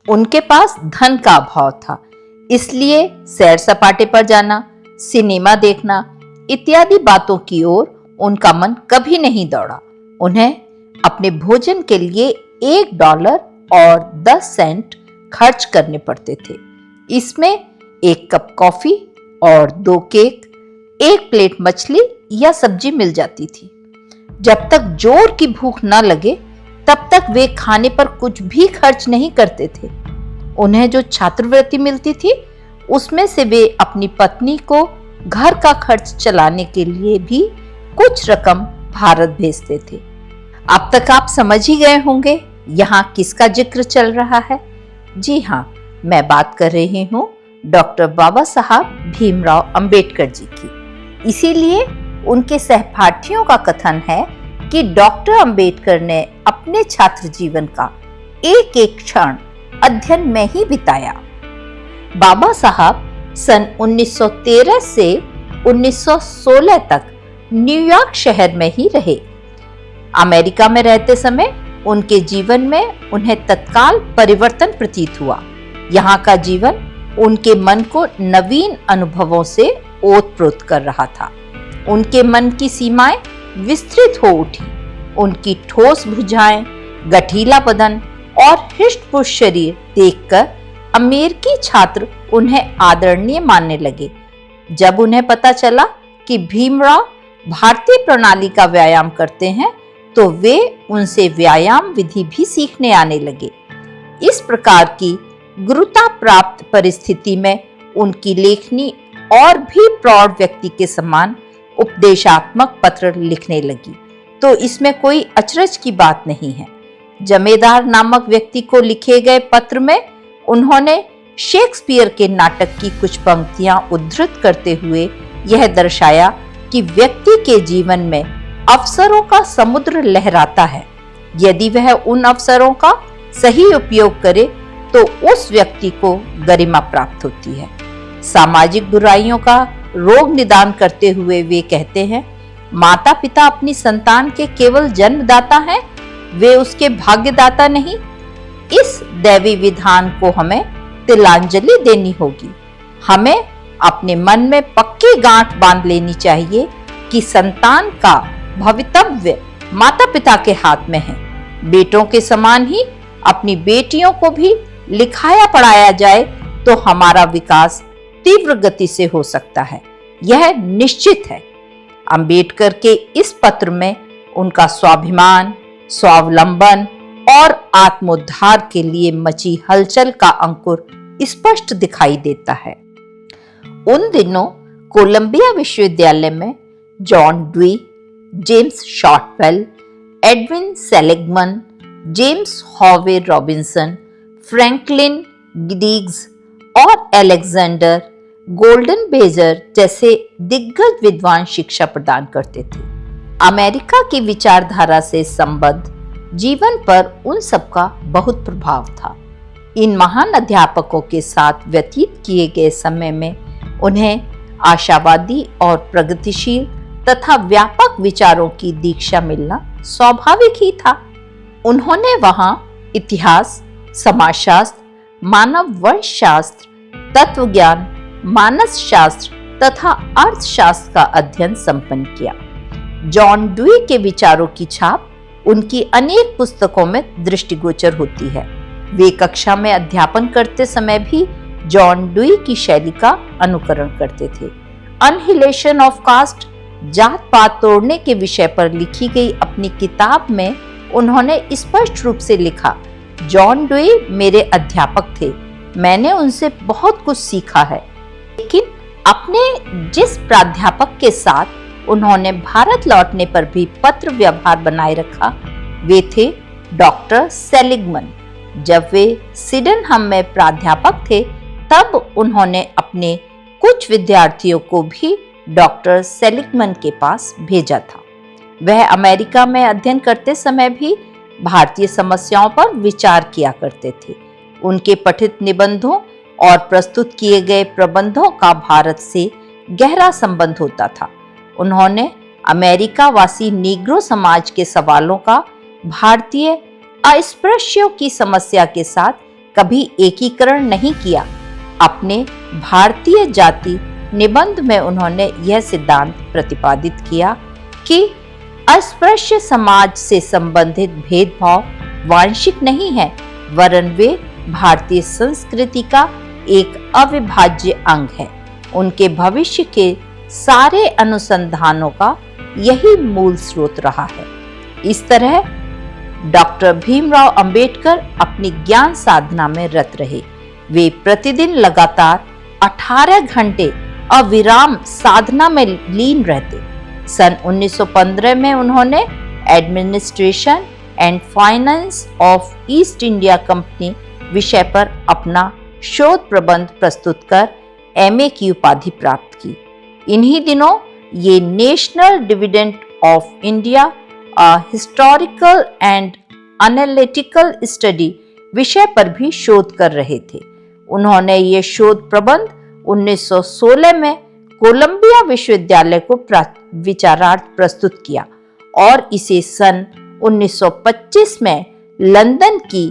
उनके पास धन का अभाव था, इसलिए सैर सपाटे पर जाना, सिनेमा देखना इत्यादि बातों की ओर उनका मन कभी नहीं दौड़ा। उन्हें अपने भोजन के लिए $1 और 10 सेंट खर्च करने पड़ते थे। इसमें 1 कप कॉफी और 2 केक, 1 प्लेट मछली या सब्जी मिल जाती थी। जब तक जोर की भूख न लगे तब तक वे खाने पर कुछ भी खर्च नहीं करते थे। उन्हें जो छात्रवृत्ति मिलती थी उसमें से वे अपनी पत्नी को घर का खर्च चलाने के लिए भी कुछ रकम भारत भेजते थे। अब तक आप समझ ही गए होंगे यहाँ किसका जिक्र चल रहा है। जी हाँ, मैं बात कर रही हूँ डॉक्टर बाबा साहब भीमराव अंबेडकर जी की। इसीलिए उनके सहपाठियों का कथन है कि डॉक्टर अंबेडकर ने अपने छात्र जीवन का एक एक क्षण अध्ययन में ही बिताया। बाबा साहब सन 1913 से 1916 तक न्यूयॉर्क शहर में ही रहे। अमेरिका में रहते समय उनके जीवन में उन्हें तत्काल परिवर्तन प्रतीत हुआ। यहाँ का जीवन उनके मन को नवीन अनुभवों से ओत-प्रोत कर रहा था। उनके मन की सीमाएं विस्तृत हो उठी। उनकी ठोस भुजाएं, गठीला बदन और हृष्ट-पुष्ट शरीर देखकर अमेरिकी छात्र उन्हें आदरणीय मानने लगे। जब उन्हें पता चला कि भीमराव भारतीय प्रणाली का व्यायाम करते हैं तो वे उनसे व्यायाम विधि भी सीखने आने लगे। इस प्रकार की गुरुता प्राप्त परिस्थिति में उनकी लेखनी और भी प्रौढ़ व्यक्ति के समान उपदेशात्मक पत्र लिखने लगी। तो इसमें कोई अचरज की बात नहीं है। जमेदार नामक व्यक्ति को लिखे गए पत्र में उन्होंने शेक्सपियर के नाटक की कुछ पंक्तियां उद्धृत करते हुए यह दर्शाया कि व्यक्ति के जीवन में अवसरों का समुद्र लहराता है। यदि वह उन अवसरों का सही उपयोग करे तो उस व्यक्ति को गरिमा प्राप्त होती है। सामाजिक बुराइयों का रोग निदान करते हुए वे कहते हैं, माता पिता अपनी संतान के केवल जन्मदाता हैं, वे उसके भाग्यदाता नहीं। इस दैवी विधान को हमें तिलांजलि देनी होगी। हमें अपने मन में पक्की गांठ बांध लेनी चाहिए कि संतान का भवितव्य माता पिता के हाथ में है। बेटों के समान ही अपनी बेटियों को भी लिखाया पढ़ाया जाए तो हमारा विकास तीव्र गति से हो सकता है, यह निश्चित है। अंबेडकर के इस पत्र में उनका स्वाभिमान, स्वावलंबन और आत्मोद्धार के लिए मची हलचल का अंकुर स्पष्ट दिखाई देता है। उन दिनों कोलंबिया विश्वविद्यालय में John Dewey, James Shotwell, Edwin Seligman, James Harvey Robinson, Franklin Giddings और अलेक्जेंडर गोल्डनबेजर जैसे दिग्गज विद्वान शिक्षा प्रदान करते थे। अमेरिका की विचारधारा से संबद्ध जीवन पर उन सबका बहुत प्रभाव था। इन महान अध्यापकों के साथ व्यतीत किए गए समय में उन्हें आशावादी और प्रगतिशील तथा व्यापक विचारों की दीक्षा मिलना स्वाभाविक ही था। उन्होंने वहां इतिहास, समाजशास्त्र, मानव वंशशास्त्र, तत्वज्ञान, मानस शास्त्र तथा अर्थशास्त्र का अध्ययन संपन्न किया। जॉन ड्वी के विचारों की छाप उनकी अनेक पुस्तकों में दृष्टिगोचर होती है। वे कक्षा में अध्यापन करते समय भी जॉन ड्वी की शैली का अनुकरण करते थे। अनहिलेशन ऑफ कास्ट, जात पात तोड़ने के विषय पर लिखी गई अपनी किताब में उन्होंने स्पष्ट रूप से लिखा, जॉन ड्वी मेरे अध्यापक थे, मैंने उनसे बहुत कुछ सीखा है। लेकिन अपने जिस प्राध्यापक के साथ उन्होंने भारत लौटने पर भी पत्र व्यवहार बनाए रखा, वे थे डॉक्टर सेलिगमन। जब वे सिडेनहम में प्राध्यापक थे तब उन्होंने अपने कुछ विद्यार्थियों को भी डॉक्टर सेलिगमन के पास भेजा था। वह अमेरिका में अध्ययन करते समय भी भारतीय समस्याओं पर विचार किया करते थे। उनके पठित निबंधों और प्रस्तुत किए गए प्रबंधों का भारत से गहरा संबंध होता था। उन्होंने अमेरिका वासी नीग्रो समाज के सवालों का भारतीय अस्पृश्यों की समस्या के साथ कभी एकीकरण नहीं किया। अपने भारतीय जाति निबंध में उन्होंने यह सिद्धांत प्रतिपादित किया कि अस्पृश्य समाज से संबंधित भेदभाव वांशिक नहीं है, वरन वे भारतीय संस्कृति का एक अविभाज्य अंग है। उनके भविष्य के सारे अनुसंधानों का यही मूल स्रोत रहा है। इस तरह डॉक्टर भीमराव अंबेडकर अपनी ज्ञान साधना में रत रहे। वे प्रतिदिन लगातार 18 घंटे अविराम साधना में लीन रहते। सन 1915 में उन्होंने administration and finance of east India company विषय पर अपना शोध प्रबंध प्रस्तुत कर एमए की उपाधि प्राप्त की। इन्हीं दिनों ये national dividend of India, a historical and analytical study विषय पर भी शोध कर रहे थे। उन्होंने ये शोध प्रबंध 1916 में कोलंबिया विश्वविद्यालय को विचारार्थ प्रस्तुत किया और इसे सन 1925 में लंदन की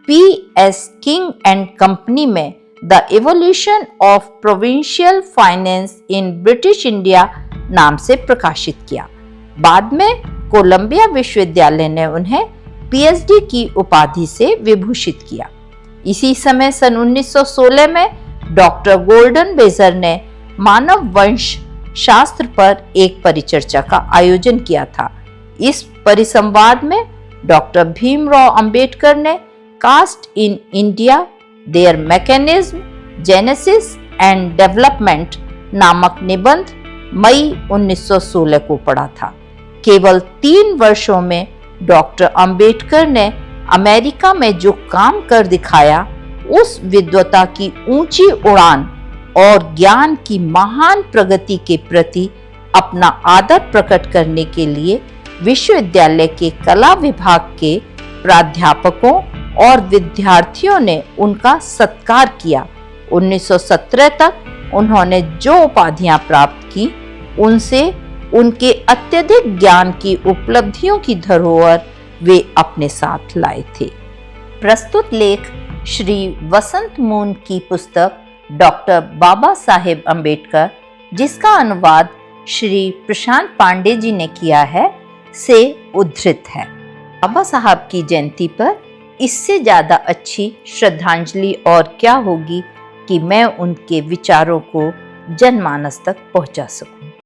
पी.एस. किंग एंड कंपनी में the evolution of provincial finance in British India नाम से प्रकाशित किया। बाद में कोलंबिया विश्वविद्यालय ने उन्हें पीएचडी की उपाधि से विभूषित किया। इसी समय सन 1916 में डॉक्टर गोल्डन बेजर ने मानव वंश शास्त्र पर एक परिचर्चा का आयोजन किया था। इस परिसंवाद में डॉक्टर भीमराव अंबेडकर ने caste in India, their mechanism, genesis and development नामक निबंध मई 1916 को पढ़ा था। केवल 3 वर्षों में डॉक्टर अंबेडकर ने अमेरिका में जो काम कर दिखाया, उस विद्वता की ऊंची उड़ान और ज्ञान की महान प्रगति के प्रति अपना आदर प्रकट करने के लिए विश्वविद्यालय के कला विभाग के प्राध्यापकों और विद्यार्थियों ने उनका सत्कार किया। 1917 तक उन्होंने जो उपाधियां प्राप्त की, उनसे उनके अत्यधिक ज्ञान की उपलब्धियों की धरोहर वे अपने साथ लाए थे। प्रस्तुत लेख श्री वसंत मून की पुस्तक डॉक्टर बाबा साहेब अंबेडकर, जिसका अनुवाद श्री प्रशांत पांडे जी ने किया है, से उद्धृत है। बाबा साहब की जयंती पर इससे ज्यादा अच्छी श्रद्धांजलि और क्या होगी कि मैं उनके विचारों को जनमानस तक पहुंचा सकूं।